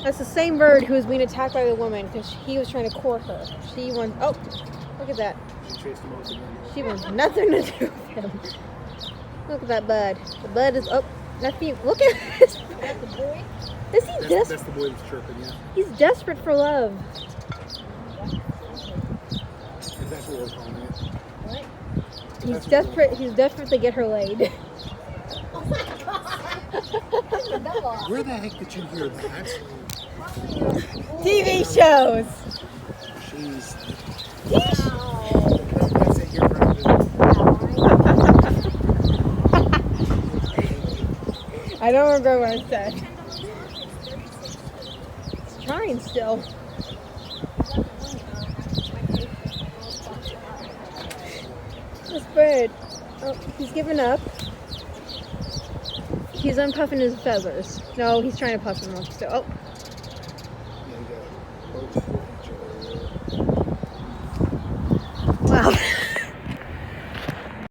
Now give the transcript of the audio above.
That's the same bird who was being attacked by the woman because he was trying to court her. She wants. Oh, look at that. She chased him off again. She wants nothing to do with him. Look at that bud. The bud is up. Nephew, look at this. That's the boy. Is he desperate? That's the boy that's chirping, yeah. He's desperate for love. If that's what we're calling it. What? He's desperate. He's desperate to get her laid. Oh my god. Where the heck did you hear that? TV shows. Jeez. Wow. That's it, you're right. I don't remember what I said. He's trying still. This bird. Oh, he's given up. He's unpuffing his feathers. No, he's trying to puff them up still. Oh. Yeah, you got it.